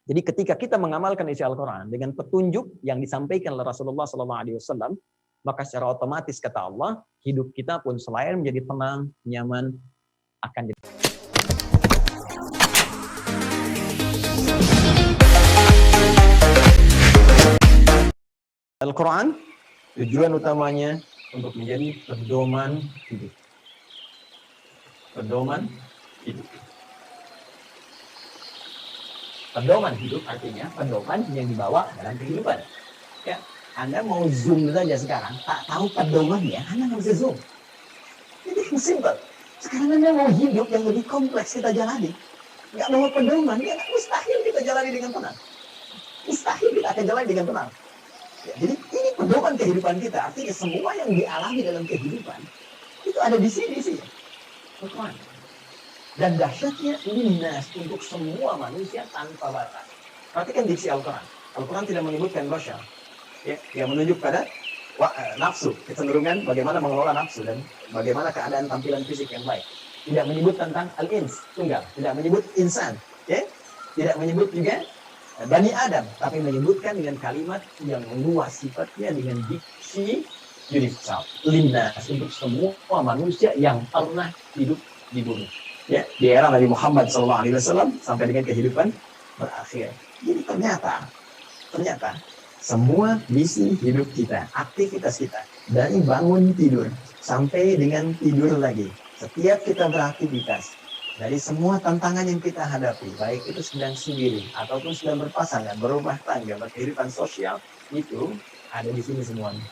Jadi ketika kita mengamalkan isi Al-Quran dengan petunjuk yang disampaikan oleh Rasulullah SAW, maka secara otomatis kata Allah, hidup kita pun selain menjadi tenang, nyaman, akan jadi. Al-Quran, tujuan utamanya untuk menjadi pedoman hidup. Pedoman hidup. Pedoman hidup artinya pedoman yang dibawa dalam kehidupan. Ya, Anda mau zoom saja sekarang, tak tahu pedomannya, Anda nggak bisa zoom. Jadi simple. Sekarang Anda mau hidup yang lebih kompleks kita jalani, nggak bawa pedoman, ya mustahil kita jalani dengan tenang. Mustahil kita akan jalani dengan tenang. Ya, jadi ini pedoman kehidupan kita, artinya semua yang dialami dalam kehidupan itu ada di sini sih. Dan dahsyatnya linnas untuk semua manusia tanpa batas. Perhatikan diksi Al-Quran. Al-Quran tidak menyebutkan basyar, ya, yang menunjuk pada nafsu, kecenderungan bagaimana mengelola nafsu dan bagaimana keadaan tampilan fisik yang baik. Tidak menyebut tentang al-ins, tunggal. Tidak menyebut insan, ya. Tidak menyebut juga Bani Adam, tapi menyebutkan dengan kalimat yang luas sifatnya dengan diksi universal. Linnas untuk semua manusia yang pernah hidup di bumi. Ya, di era Nabi Muhammad SAW sampai dengan kehidupan berakhir. Jadi ternyata semua misi hidup kita, aktivitas kita, dari bangun tidur sampai dengan tidur lagi, setiap kita beraktivitas, dari semua tantangan yang kita hadapi, baik itu sedang sendiri ataupun sedang berpasangan, berumah tangga, berkehidupan sosial, itu ada di sini semuanya.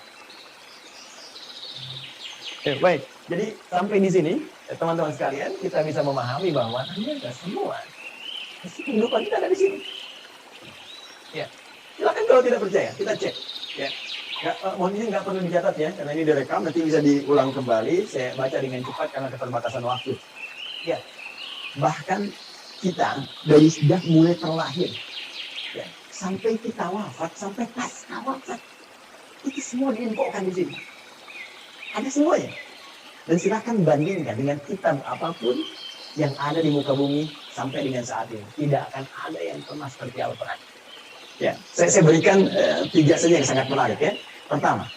Baik, jadi sampai di sini teman-teman sekalian kita bisa memahami bahwa ternyata semua kehidupan kita ada di sini. Ya, silakan kalau tidak percaya kita cek. Ya, mohon ini nggak perlu dicatat ya, karena ini direkam nanti bisa diulang kembali. Saya baca dengan cepat karena keterbatasan waktu. Ya, bahkan kita dari sejak mulai terlahir, ya, sampai kita wafat, sampai pasca wafat, itu semua diinfokan di sini. Ada semuanya. Dan silakan bandingkan dengan kitab apapun yang ada di muka bumi sampai dengan saat ini. Tidak akan ada yang pernah seperti Al-Quran. Ya, saya berikan 3 saja yang sangat menarik ya. Pertama,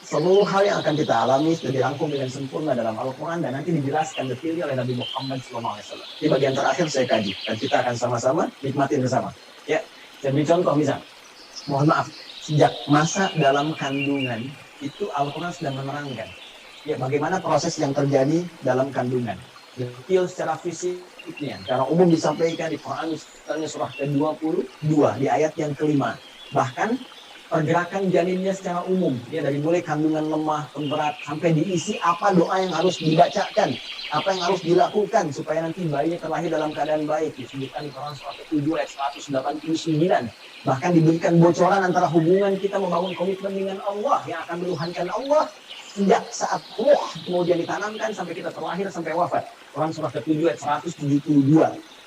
seluruh hal yang akan kita alami sudah dirangkum dengan sempurna dalam Al-Quran dan nanti dijelaskan detailnya oleh Nabi Muhammad SAW. Di bagian terakhir saya kaji dan kita akan sama-sama nikmatin bersama. Ya, saya beri contoh misal. Mohon maaf, sejak masa dalam kandungan itu Al-Quran sudah menerangkan. Ya, bagaimana proses yang terjadi dalam kandungan. Detail secara fisiknya. Secara umum disampaikan di Quran, misalnya surah ke-22, di ayat yang kelima. Bahkan pergerakan janinnya secara umum. Ya, dari mulai kandungan lemah, pemberat, sampai diisi apa doa yang harus dibacakan. Apa yang harus dilakukan supaya nanti bayinya terlahir dalam keadaan baik. Disebutkan di Quran surah ke-7 ayat 189. Bahkan diberikan bocoran antara hubungan kita membangun komitmen dengan Allah yang akan menuhankan Allah. Sejak saat ruh kemudian ditanamkan sampai kita terlahir sampai wafat. Quran surah ke-7 ayat 172.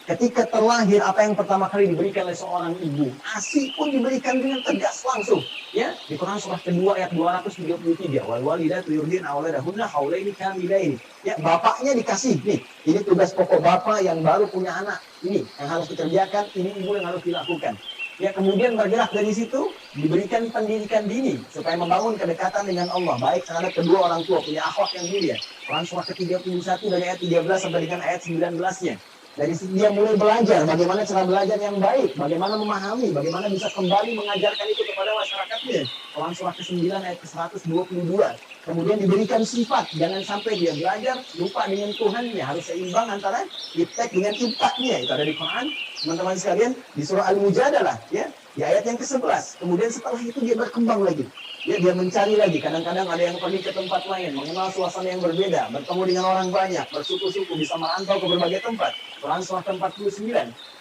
Ketika terlahir, apa yang pertama kali diberikan oleh seorang ibu? ASI pun diberikan dengan tegas langsung. Ya, di Quran surah kedua ayat 233. Wal walidatu yurdina auladahunna haulaini kamilaini. Ya, bapaknya dikasih nih. Ini tugas pokok bapak yang baru punya anak. Ini yang harus dikerjakan, ini ibu yang harus dilakukan. Ya, kemudian bergerak dari situ, diberikan pendidikan dini supaya membangun kedekatan dengan Allah, baik terhadap kedua orang tua, punya akhlak yang mulia. Quran surah ke-31 dari ayat 13 sampai dengan ayat 19-nya. Dari situ dia mulai belajar bagaimana cara belajar yang baik, bagaimana memahami, bagaimana bisa kembali mengajarkan itu kepada masyarakatnya. Quran surah ke-9 ayat ke-122. Kemudian diberikan sifat, jangan sampai dia belajar lupa dengan Tuhannya, harus seimbang antara iptek dengan impaknya. Itu ada di Quran. Teman-teman sekalian, di surah Al-Mujadalah, ya, di ayat yang ke-11. Kemudian setelah itu dia berkembang lagi. Ya, dia mencari lagi. Kadang-kadang ada yang pergi ke tempat lain, mengenal suasana yang berbeda, bertemu dengan orang banyak, bersuku-suku, bisa merantau ke berbagai tempat. Quran surah ke-49,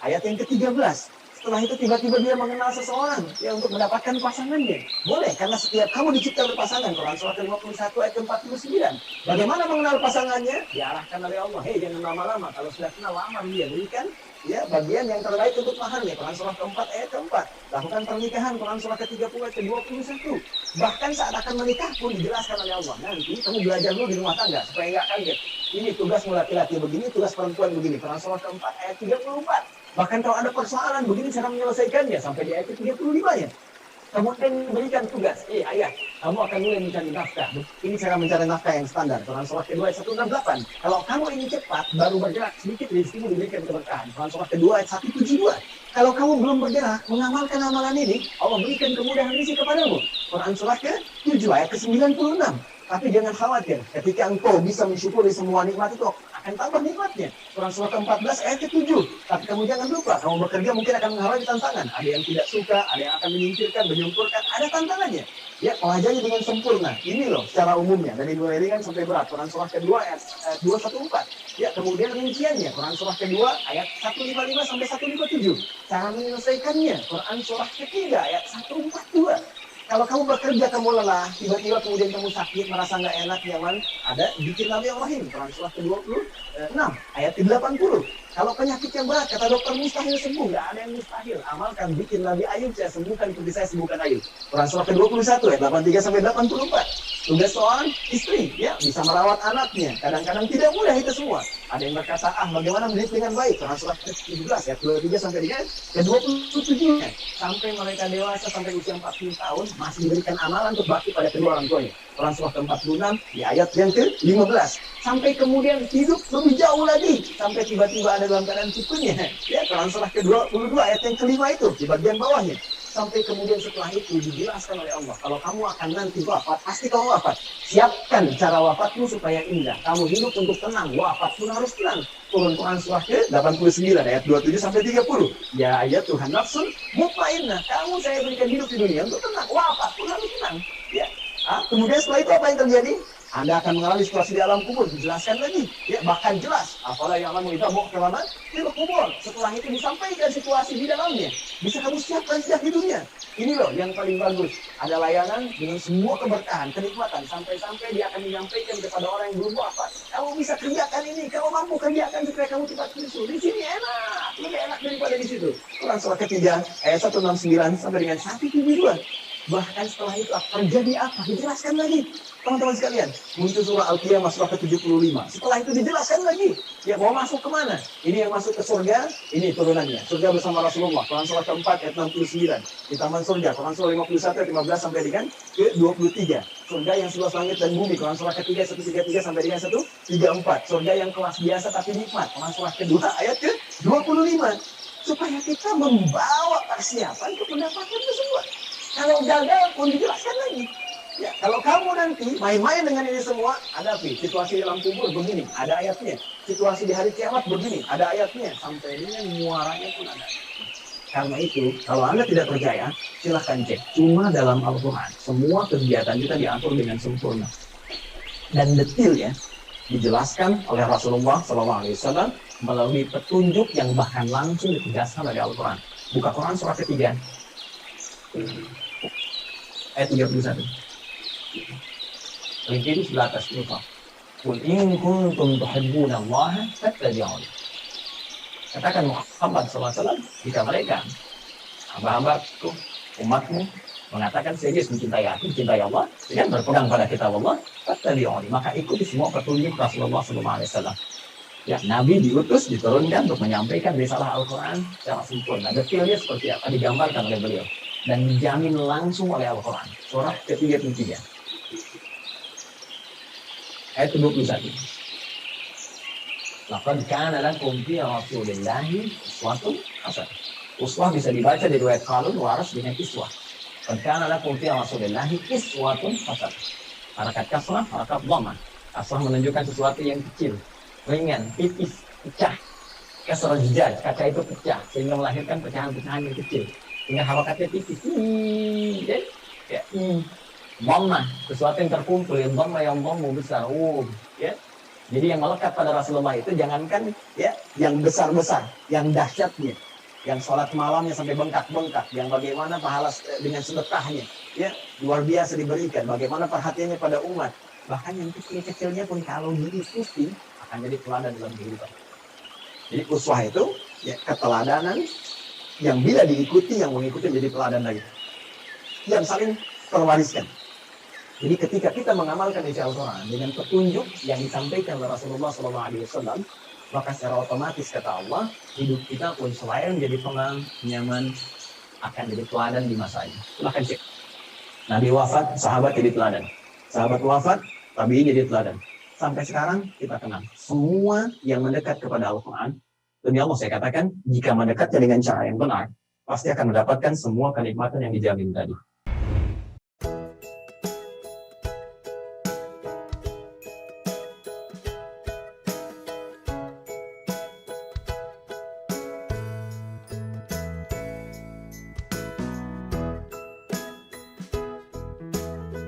ayat yang ke-13. Setelah itu tiba-tiba dia mengenal seseorang ya untuk mendapatkan pasangannya. Boleh, karena setiap kamu dicipta berpasangan. Quran surah ke-51 ayat ke-49. Bagaimana mengenal pasangannya? Diarahkan oleh Allah. Hei, jangan lama-lama. Kalau sudah kenal, lamar dia. Berikan ya bagian yang terbaik untuk maharnya. Quran surah ke-4 ayat ke-4. Lakukan pernikahan. Quran surah ke-30 ayat ke-21. Bahkan saat akan menikah pun dijelaskan oleh Allah. Nanti kamu belajar dulu di rumah tangga supaya nggak kaget. Ini tugas laki-laki begini, tugas perempuan begini. Quran surah ke-4 ayat 34. Bahkan kalau ada persoalan, begini cara menyelesaikannya, sampai di ayat 35-nya. Kemudian berikan tugas, ayah, kamu akan mulai mencari nafkah. Ini cara mencari nafkah yang standar. Quran surah kedua ayat 168. Kalau kamu ingin cepat, baru bergerak sedikit, rezekimu diberikan keberkahan. Quran surah kedua ayat 172. Kalau kamu belum bergerak, mengamalkan amalan ini, Allah berikan kemudahan rezeki kepadamu. Quran surah ke-7 ayat ke-96. Tapi jangan khawatir, ketika engkau bisa mensyukuri semua nikmat itu, akan tambah nikmatnya. Quran surah ke-14 ayat ke-7. Tapi kamu jangan lupa, kamu bekerja mungkin akan menghadapi tantangan. Ada yang tidak suka, ada yang akan menyingkirkan, menyempurkan, ada tantangannya. Ya, pelajari dengan sempurna. Ini loh secara umumnya, dari mulai ringan sampai berat. Quran surah kedua ayat 214. Ya, kemudian rinciannya, Quran surah kedua ayat 155 sampai 157. Cara menyelesaikannya, Quran surah ketiga ayat 142. Kalau kamu bekerja, kamu lelah, tiba-tiba kemudian kamu sakit, merasa nggak enak, nyaman, ada zikir Nabi Ibrahim, Quran surah ke-26, ayat ke-80. Kalau penyakit yang berat, kata dokter mustahil sembuh, nggak ada yang mustahil. Amalkan zikir Nabi Ayub, saya sembuhkan seperti saya sembuhkan Ayub. Quran surah ke-21, ayat 83 sampai 84. Tugas seorang istri, ya, bisa merawat anaknya. Kadang-kadang tidak mudah itu semua. Ada yang berkata, bagaimana mendidik dengan baik? Quran surah ke-17, ayat 23 sampai dengan ke-27. Sampai mereka dewasa, sampai usia 40 tahun, masih diberikan amalan untuk bakti pada kedua orang tuanya. Quran surah ke-46, di ayat yang ke-15. Sampai kemudian hidup lebih jauh lagi. Sampai tiba-tiba ada dalam keadaan sukunya. Ya, Quran surah ke-22, ayat yang ke-5 itu, di bagian bawahnya. Sampai kemudian setelah itu dijelaskan oleh Allah, kalau kamu akan nanti wafat, pasti kamu wafat. Siapkan cara wafatmu supaya indah. Kamu hidup untuk tenang, wafat pun harus tenang. Turun Quran surah ke-89 ayat 27 sampai 30. Ya ayat Tuhan nafsun mutmainnah. Kamu saya berikan hidup di dunia untuk tenang, wafat pun harus tenang. Ya. Kemudian setelah itu apa yang terjadi? Anda akan mengalami situasi di alam kubur, dijelaskan lagi. Ya, bahkan jelas. Apalah yang alam kita mau kemana? Di kubur. Setelah itu disampaikan situasi di dalamnya. Bisa kamu siapkan sejak di dunia. Ini loh yang paling bagus. Ada layanan dengan semua keberkahan, kenikmatan. Sampai-sampai dia akan menyampaikan kepada orang yang belum wafat. Kamu bisa kerjakan ini, kamu mampu kerjakan supaya kamu cepat menyusul. Di sini enak, lebih enak daripada di situ. Quran surah ketiga, ayat 169 sampai dengan 172. Bahkan setelah itu terjadi apa? Dijelaskan lagi. Teman-teman sekalian, muncul surah Al-Qiyamah surah ke-75. Setelah itu dijelaskan lagi. Ya, mau masuk kemana? Ini yang masuk ke surga, ini turunannya. Surga bersama Rasulullah. Quran surah keempat ayat 69. Di taman surga. Quran surah 51 ayat 15 sampai dengan ke-23. Surga yang seluas langit dan bumi. Quran surah ketiga 133 sampai dengan 134. Surga yang kelas biasa tapi nikmat. Quran surah kedua ayat ke-25. Supaya kita membawa persiapan untuk mendapatkan itu semua. Kalau gagal pun dijelaskan lagi. Ya, kalau kamu nanti main-main dengan ini semua, hadapi situasi dalam kubur begini, ada ayatnya. Situasi di hari kiamat begini, ada ayatnya. Sampai dengan muaranya pun ada. Karena itu, kalau Anda tidak percaya, silahkan cek. Cuma dalam Al-Quran, semua kegiatan kita diatur dengan sempurna. Dan detail ya, dijelaskan oleh Rasulullah SAW melalui petunjuk yang bahkan langsung ditegaskan oleh Al-Quran. Buka Quran surah ketiga. Ayat 31. Link itu sebelah atas lupa. Qul in kuntum tuhibbuna Allah fattabi'uni. Katakan Muhammad SAW, jika mereka hamba-hambaku, umatmu mengatakan serius mencintai aku, mencintai Allah, dengan berpegang pada kitab Allah, fattabi'uni, maka ikuti semua petunjuk Rasulullah SAW. Ya, Nabi diutus, diturunkan untuk menyampaikan risalah Al-Quran secara sempurna. Detailnya seperti apa digambarkan oleh beliau. Dan dijamin langsung oleh Al-Quran. Surah ke-33. Ayat 21. Laqad kana lakum fi Rasulillahi uswatun hasanah. Uswah bisa dibaca di riwayat Qalun waras dengan iswah. Laqad kana lakum fi Rasulillahi uswatun hasanah. Harakat kasrah, harakat dhammah. Kasrah menunjukkan sesuatu yang kecil, ringan, tipis, pecah. Kasrah jujaj, kaca itu pecah sehingga melahirkan pecahan-pecahan yang kecil. Hingga harokatnya tipis. Ya. Dhammah, sesuatu yang terkumpul, yang dhammah yang dhammu besar. Ya. Jadi yang melekat pada Rasulullah itu jangankan ya yang besar-besar, yang dahsyatnya, yang sholat malamnya sampai bengkak-bengkak, yang bagaimana pahala dengan sedekahnya, ya luar biasa diberikan, bagaimana perhatiannya pada umat. Bahkan yang kecil-kecilnya pun kalau diikuti akan jadi teladan dalam kehidupan. Jadi uswah itu ya keteladanan yang bila diikuti, yang mengikuti menjadi teladan lagi. Yang saling terwariskan. Jadi ketika kita mengamalkan isi Al-Quran dengan petunjuk yang disampaikan oleh Rasulullah SAW, maka secara otomatis kata Allah, hidup kita pun selain menjadi tenang, nyaman, akan jadi teladan di masanya. Silahkan cek. Nabi wafat, sahabat jadi teladan. Sahabat wafat, tabi'in jadi teladan. Sampai sekarang kita kenal. Semua yang mendekat kepada Al-Quran, demi Allah saya katakan, jika mendekatnya dengan cara yang benar, pasti akan mendapatkan semua kenikmatan yang dijamin tadi.